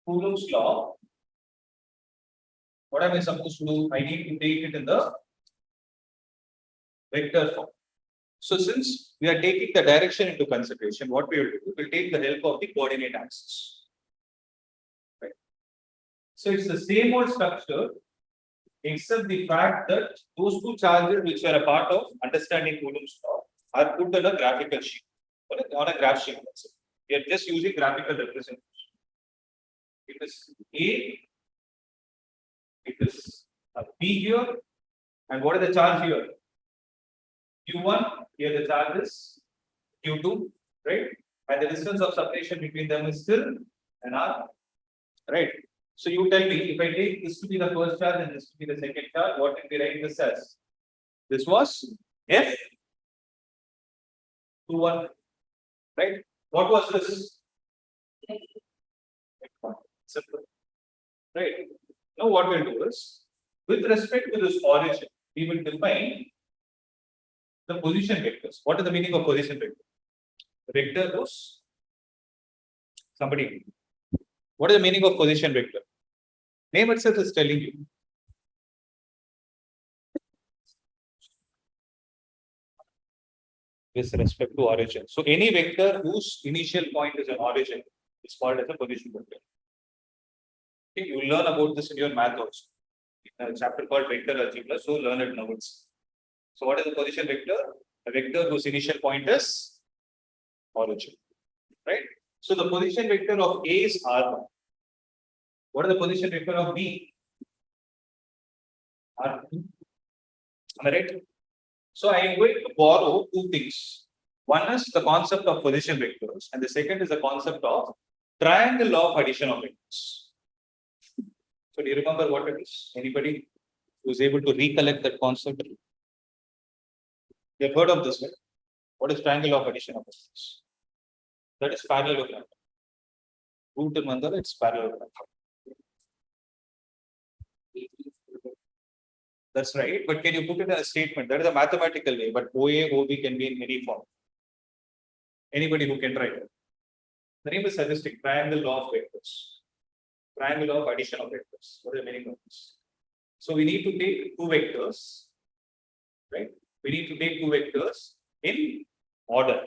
Coulomb's law, what am I supposed to do? I need to take it in the vector form. So since we are taking the direction into consideration, what we will do, we'll take the help of the coordinate axis. Right. So it's the same old structure, except the fact that those two charges which are a part of understanding Coulomb's law are put on a graphical sheet, on a graph sheet. We are just using graphical representation. It is A, it is a P here, and what is the charge here? Q1, here the charge is Q2, right? And the distance of separation between them is still an R, right? So you tell me, if I take this to be the first charge and this to be the second charge, what did we write this as? This was F21, right? What was this? Simple, right? Now what we'll do is, with respect to this origin, we will define the position vectors. What is the meaning of position vector? The vector goes, somebody, what is the meaning of position vector? Name itself is telling you. With respect to origin. So any vector whose initial point is an origin is called as a position vector. Okay, you will learn about this in your math also. In a chapter called vector algebra, so learn it now. So what is the position vector? A vector whose initial point is origin, right? So the position vector of A is R1. What is the position vector of B? R2. Am I right? So I am going to borrow two things. One is the concept of position vectors, and the second is the concept of triangle law of addition of vectors. So do you remember what it is? Anybody who is able to recollect that concept? You have heard of this, right? What is triangle law of addition of vectors? That is parallelogram. Root in Mandala, it's parallelogram. That's right. But can you put it in a statement? That is a mathematical way, but OA, OB can be in any form. Anybody who can try it. The name is suggesting triangle law of vectors. Triangle law of addition of vectors. What is the meaning of this? So we need to take two vectors, right? We need to take two vectors in order.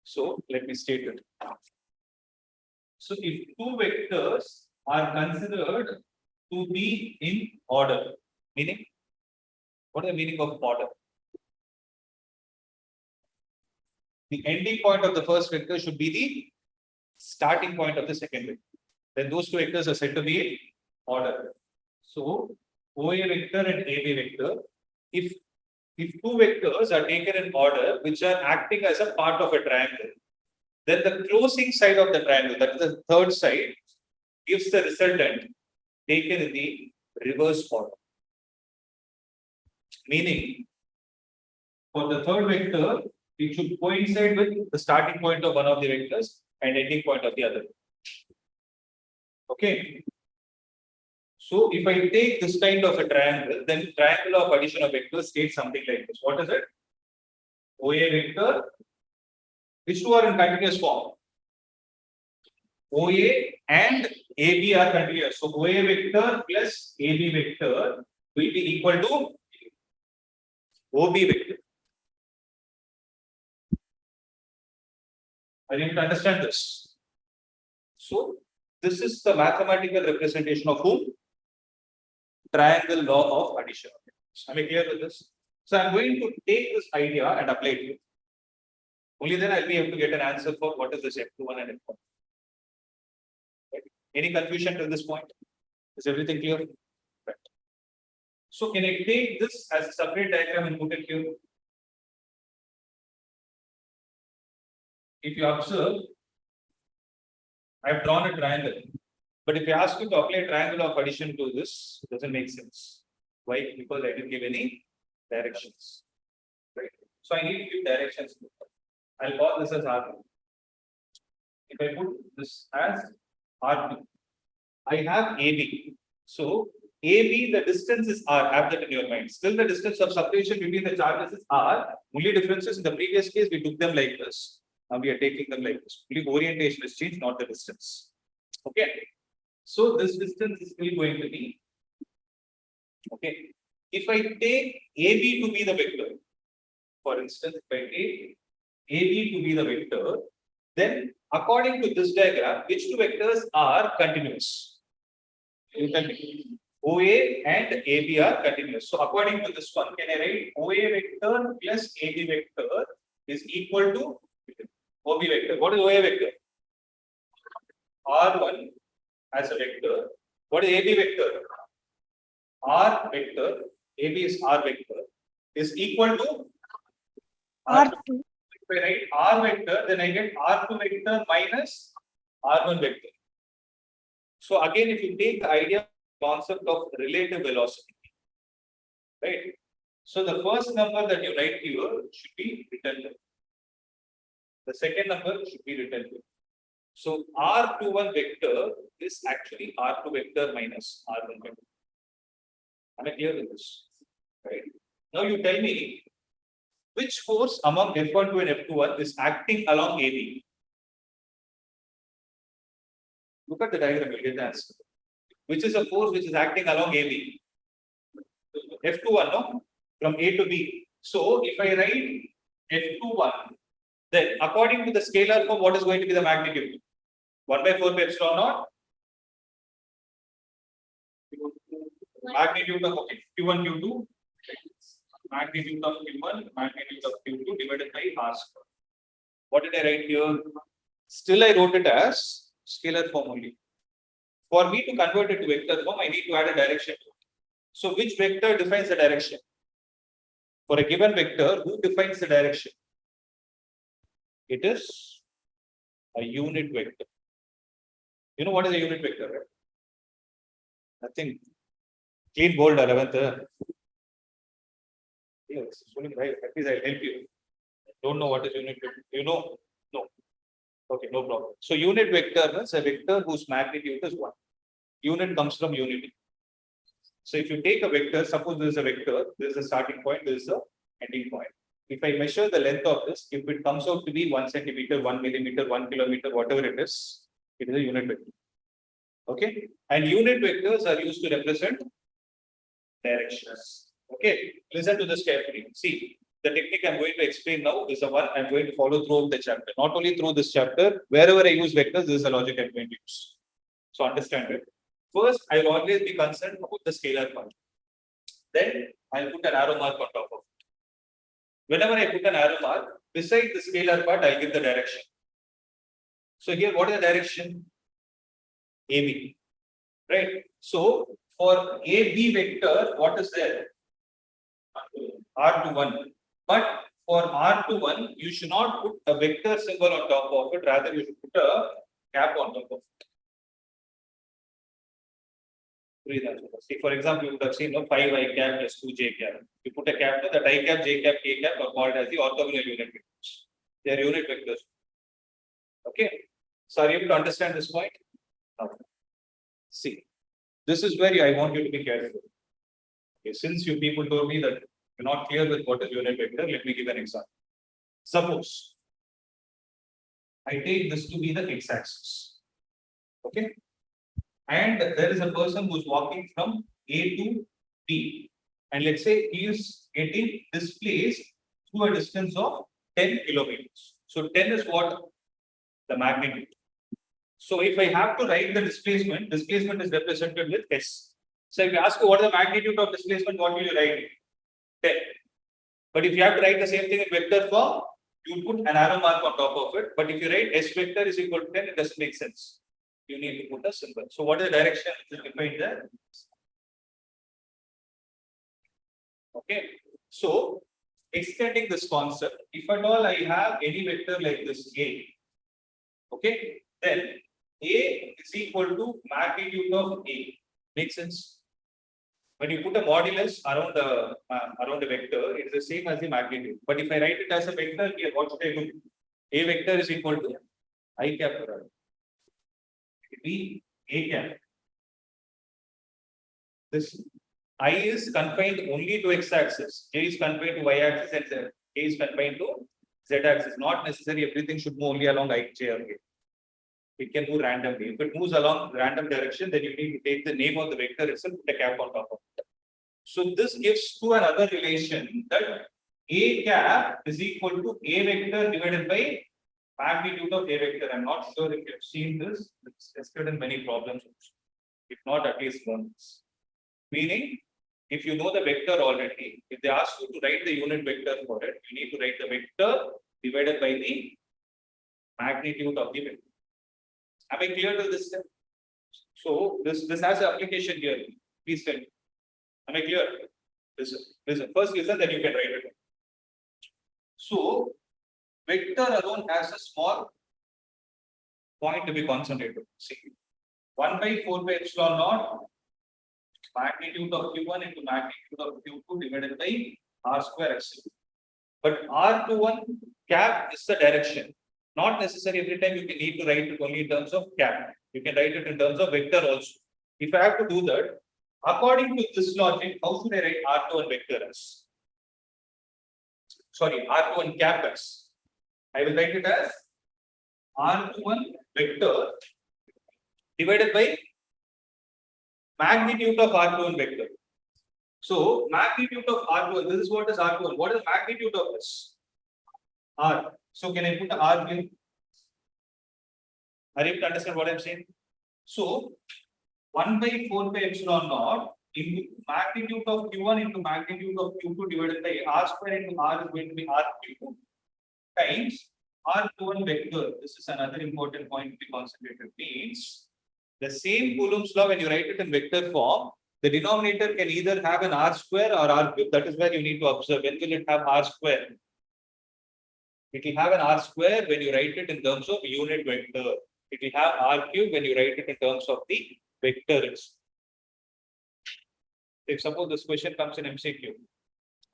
So let me state it. So if two vectors are considered to be in order, meaning, what is the meaning of order? The ending point of the first vector should be the starting point of the second vector. Then those two vectors are said to be in order. So OA vector and AB vector, if two vectors are taken in order, which are acting as a part of a triangle, then the closing side of the triangle, that is the third side, gives the resultant taken in the reverse order. Meaning, for the third vector, it should coincide with the starting point of one of the vectors and ending point of the other. Okay. So if I take this kind of a triangle, then triangle of addition of vectors states something like this. What is it? OA vector. Which two are in continuous form? OA and AB are continuous. So OA vector plus AB vector will be equal to OB vector. Are you able to understand this? So this is the mathematical representation of whom? Triangle law of addition. Am I clear with this? So I'm going to take this idea and apply it here. Only then I'll be able to get an answer for what is this F21 and F1. Right. Any confusion till this point? Is everything clear? Right. So can I take this as a separate diagram and put it here? If you observe, I have drawn a triangle. But if you ask you to apply a triangle of addition to this, it doesn't make sense. Why? Because I didn't give any directions. Right? So I need to give directions. I'll call this as R2. If I put this as R2, I have AB. So AB, the distance is R. Have that in your mind. Still, the distance of separation between the charges is R. Only difference is in the previous case, we took them like this. Now we are taking them like this. Only orientation is changed, not the distance. Okay. So this distance is still going to be, okay. If I take AB to be the vector, for instance, if I take AB to be the vector, then according to this diagram, which two vectors are continuous? You tell me. OA and AB are continuous. So according to this one, can I write OA vector plus AB vector is equal to OB vector? What is OA vector? R1 as a vector. What is AB vector? R vector, AB is R vector, is equal to R2. If I write R vector, then I get R2 vector minus R1 vector. So again, if you take the idea concept of relative velocity, right? So the first number that you write here should be written here. The second number should be written here. So R21 vector is actually R2 vector minus R1 vector. Am I clear with this? Right. Now you tell me which force among F12 and F21 is acting along AB. Look at the diagram, you'll get the answer. Which is a force which is acting along AB? F21, no? From A to B. So if I write F21, then according to the scalar form, what is going to be the magnitude? 1 by 4 pi epsilon naught. Magnitude of Q1, Q2. Magnitude of Q1, magnitude of Q2 divided by R square. What did I write here? Still, I wrote it as scalar form only. For me to convert it to vector form, I need to add a direction. So, which vector defines the direction? For a given vector, who defines the direction? It is a unit vector. You know what is a unit vector, right? Nothing. Clean bold, 11th. Yes, right. At least I'll help you. Don't know what is unit vector. You know? No. Okay, no problem. So unit vector is a vector whose magnitude is 1. Unit comes from unity. So if you take a vector, suppose this is a vector, this is a starting point, this is a ending point. If I measure the length of this, if it comes out to be 1 centimeter, 1 millimeter, 1 kilometer, whatever it is a unit vector. Okay, and unit vectors are used to represent directions. Okay, listen to this carefully. See, the technique I'm going to explain now is the one I'm going to follow throughout the chapter. Not only through this chapter, wherever I use vectors, this is the logic I'm going to use. So understand it. First, I will always be concerned about the scalar part. Then I'll put an arrow mark on top of it. Whenever I put an arrow mark, beside the scalar part, I'll give the direction. So here, what is the direction? AB. Right. So for AB vector, what is there? R21. But for R21, you should not put a vector symbol on top of it, rather you should put a cap on top of it. See, for example, you would have seen 5i cap plus 2j cap. You put a cap, that I cap, j cap, k cap are called as the orthogonal unit vectors. They are unit vectors. Okay. So are you able to understand this point? Okay. See, this is where I want you to be careful. Okay, since you people told me that you're not clear with what is unit vector, let me give an example. Suppose I take this to be the x-axis. Okay. And there is a person who's walking from A to B. And let's say he is getting displaced through a distance of 10 kilometers. So 10 is what? The magnitude. So if I have to write the displacement is represented with S. So if you ask what is the magnitude of displacement, what will you write? 10. But if you have to write the same thing in vector form, you put an arrow mark on top of it. But if you write S vector is equal to 10, it doesn't make sense. You need to put a symbol. So what is the direction which is defined there? Okay. So extending this concept, if at all I have any vector like this A, okay, then A is equal to magnitude of A. Makes sense? When you put a modulus around the vector, it is the same as the magnitude. But if I write it as a vector here, what should I do? A vector is equal to I cap. It will be A cap. This I is confined only to x-axis, J is confined to y-axis, and Z is confined to z-axis. Not necessarily everything should move only along I, J, or K. It can move randomly. If it moves along random direction, then you need to take the name of the vector itself, put a cap on top of it. So this gives to another relation that A cap is equal to A vector divided by magnitude of A vector. I'm not sure if you've seen this. It's tested in many problems. If not, at least once. Meaning, if you know the vector already, if they ask you to write the unit vector for it, you need to write the vector divided by the magnitude of the vector. Am I clear to this step? So this has an application here. Please tell me. Am I clear? Listen. First listen, then you can write it. So vector alone has a small point to be concentrated. See, 1 by 4 by epsilon naught magnitude of Q1 into magnitude of Q2 divided by R square epsilon. But R21 cap is the direction. Not necessary every time you can need to write it only in terms of cap. You can write it in terms of vector also. If I have to do that, according to this logic, how should I write R21 vector as? Sorry, R21 cap as. I will write it as R21 vector divided by magnitude of R21 vector. So magnitude of R21, this is what is R21. What is magnitude of this? R. So can I put the R here? Are you able to understand what I'm saying? So 1 by 4 by epsilon naught into magnitude of Q1 into magnitude of Q2 divided by R square into R is going to be RQ times R21 vector. This is another important point to be concentrated. Means the same Coulomb's law when you write it in vector form, the denominator can either have an R square or R cube. That is where you need to observe. When will it have R square? It will have an R square when you write it in terms of unit vector. It will have R cube when you write it in terms of the vectors. If suppose this question comes in MCQ,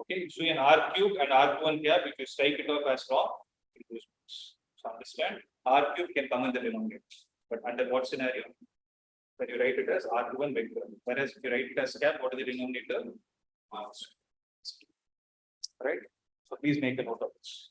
okay, so an R cube and R21 cap, if you strike it off as wrong, it goes. So understand, R cube can come in the denominator, but under what scenario? When you write it as R21 vector, whereas if you write it as cap, what is the denominator? R square. Right? So please make a note of this.